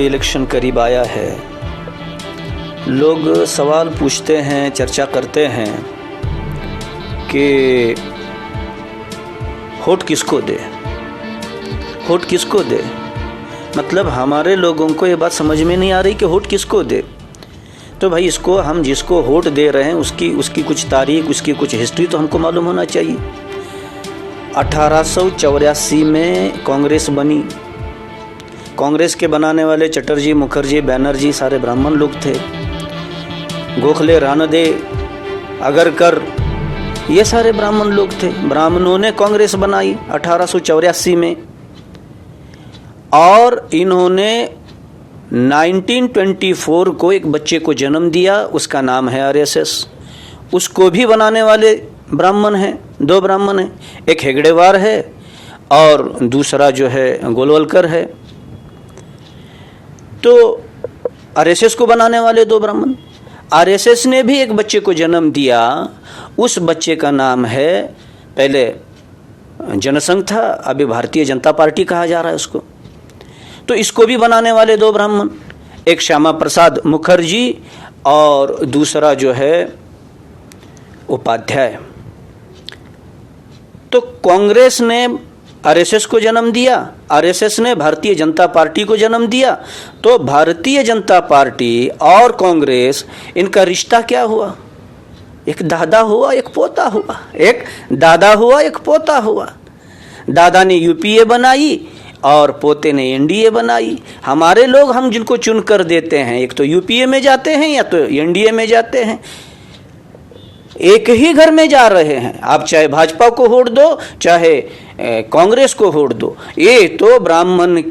By election करीब आया है। लोग सवाल पूछते हैं, चर्चा करते हैं कि वोट किसको दे, वोट किसको दे। मतलब हमारे लोगों को ये बात समझ में नहीं आ रही कि वोट किसको दे। तो भाई इसको हम जिसको वोट दे रहे हैं उसकी कुछ तारीख, उसकी कुछ हिस्ट्री तो हमको मालूम होना चाहिए। 1884 में कांग्रेस बनी। कांग्रेस के बनाने वाले चटर्जी, मुखर्जी, बैनर्जी सारे ब्राह्मण लोग थे। गोखले, रानडे, आगरकर ये सारे ब्राह्मण लोग थे। ब्राह्मणों ने कांग्रेस बनाई 1884 में और इन्होंने 1924 को एक बच्चे को जन्म दिया, उसका नाम है आरएसएस। उसको भी बनाने वाले ब्राह्मण हैं, दो ब्राह्मण हैं, एक हेगड़ेवार है और दूसरा जो है गोलवलकर है। तो आरएसएस को बनाने वाले दो ब्राह्मण। आरएसएस ने भी एक बच्चे को जन्म दिया, उस बच्चे का नाम है, पहले जनसंघ था, अभी भारतीय जनता पार्टी कहा जा रहा है उसको। तो इसको भी बनाने वाले दो ब्राह्मण, एक श्यामा प्रसाद मुखर्जी और दूसरा जो है उपाध्याय। तो कांग्रेस ने आरएसएस को जन्म दिया, आरएसएस ने भारतीय जनता पार्टी को जन्म दिया। तो भारतीय जनता पार्टी और कांग्रेस, इनका रिश्ता क्या हुआ? एक दादा हुआ, एक पोता हुआ। एक दादा हुआ, एक पोता हुआ। दादा ने यूपीए बनाई और पोते ने एनडीए बनाई। हमारे लोग, हम जिनको चुन कर देते हैं, एक तो यूपीए में जाते हैं या तो एनडीए में जाते हैं, एक ही घर में जा रहे हैं। आप चाहे भाजपा को वोट दो, चाहे कांग्रेस को वोट दो, ये तो ब्राह्मण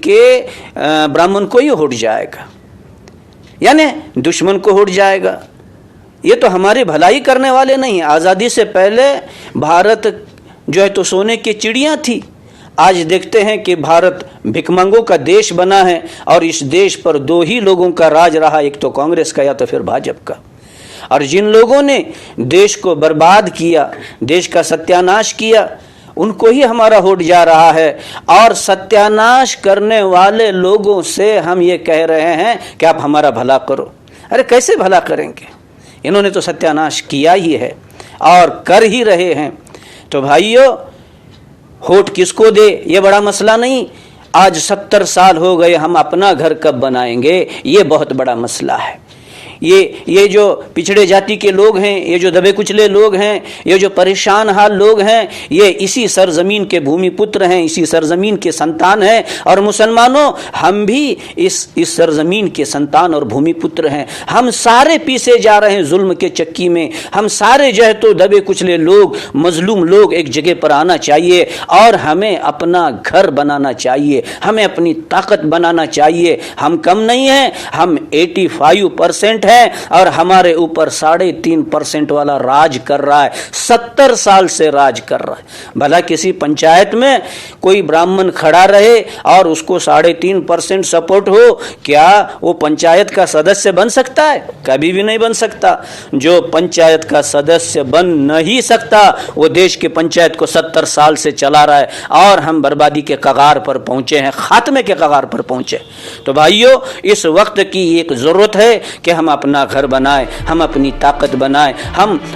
को ही वोट जाएगा, यानी दुश्मन को वोट जाएगा। ये तो हमारी भलाई करने वाले नहीं। आज़ादी से पहले भारत जो है तो सोने की चिड़िया थी। आज देखते हैं कि भारत भिखमंगों का देश बना है और इस देश पर दो ही लोगों का राज रहा, एक तो कांग्रेस का या तो फिर भाजपा का। और जिन लोगों ने देश को बर्बाद किया, देश का सत्यानाश किया, उनको ही हमारा वोट जा रहा है। और सत्यानाश करने वाले लोगों से हम ये कह रहे हैं कि आप हमारा भला करो। अरे कैसे भला करेंगे? इन्होंने तो सत्यानाश किया ही है और कर ही रहे हैं। तो भाइयों, वोट किसको दे ये बड़ा मसला नहीं। आज 70 साल हो गए, हम अपना घर कब बनाएंगे, ये बहुत बड़ा मसला है। ये जो पिछड़े जाति के लोग हैं, ये जो दबे कुचले लोग हैं, ये जो परेशान हाल लोग हैं, ये इसी सरजमीन के भूमि पुत्र हैं, इसी सरजमीन के संतान हैं। और मुसलमानों, हम भी इस सरजमीन के संतान और भूमि पुत्र हैं। हम सारे पीसे जा रहे हैं जुल्म के चक्की में। हम सारे जो है तो दबे कुचले लोग, मजलूम लोग एक जगह पर आना चाहिए और हमें अपना घर बनाना चाहिए, हमें अपनी ताकत बनाना चाहिए। हम कम नहीं हैं, हम 85% है और हमारे ऊपर 3.5% वाला राज कर रहा है, 70 साल से राज कर रहा है। भला किसी पंचायत में कोई ब्राह्मण खड़ा रहे और उसको 3.5% सपोर्ट हो, क्या वो पंचायत का सदस्य बन सकता है? कभी भी नहीं बन सकता। जो पंचायत का सदस्य बन नहीं सकता, वो देश के पंचायत को 70 साल से चला रहा है और हम बर्बादी के कगार पर पहुंचे हैं, खात्मे के कगार पर पहुंचे। तो भाइयों, इस वक्त की एक जरूरत है कि हम अपना घर बनाए, हम अपनी ताकत बनाए,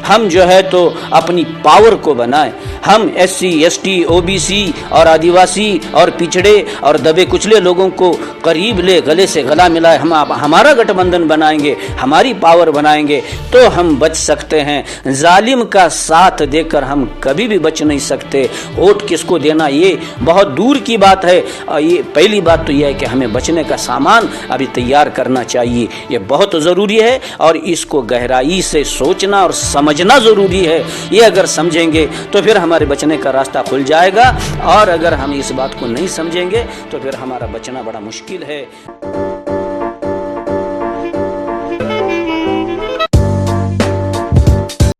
हम जो है तो अपनी पावर को बनाए। हम SC, ST, OBC और आदिवासी और पिछड़े और दबे कुचले लोगों को करीब ले, गले से गला मिलाए। हम हमारा गठबंधन बनाएंगे, हमारी पावर बनाएंगे तो हम बच सकते हैं। जालिम का साथ देकर हम कभी भी बच नहीं सकते। वोट किसको देना ये बहुत दूर की बात है। ये पहली बात तो यह है कि हमें बचने का सामान अभी तैयार करना चाहिए, ये बहुत ज़रूरी है और इसको गहराई से सोचना और समझना ज़रूरी है। ये अगर समझेंगे तो फिर हमारे बचने का रास्ता खुल जाएगा और अगर हम इस बात को नहीं समझेंगे तो फिर हमारा बचना बड़ा मुश्किल है।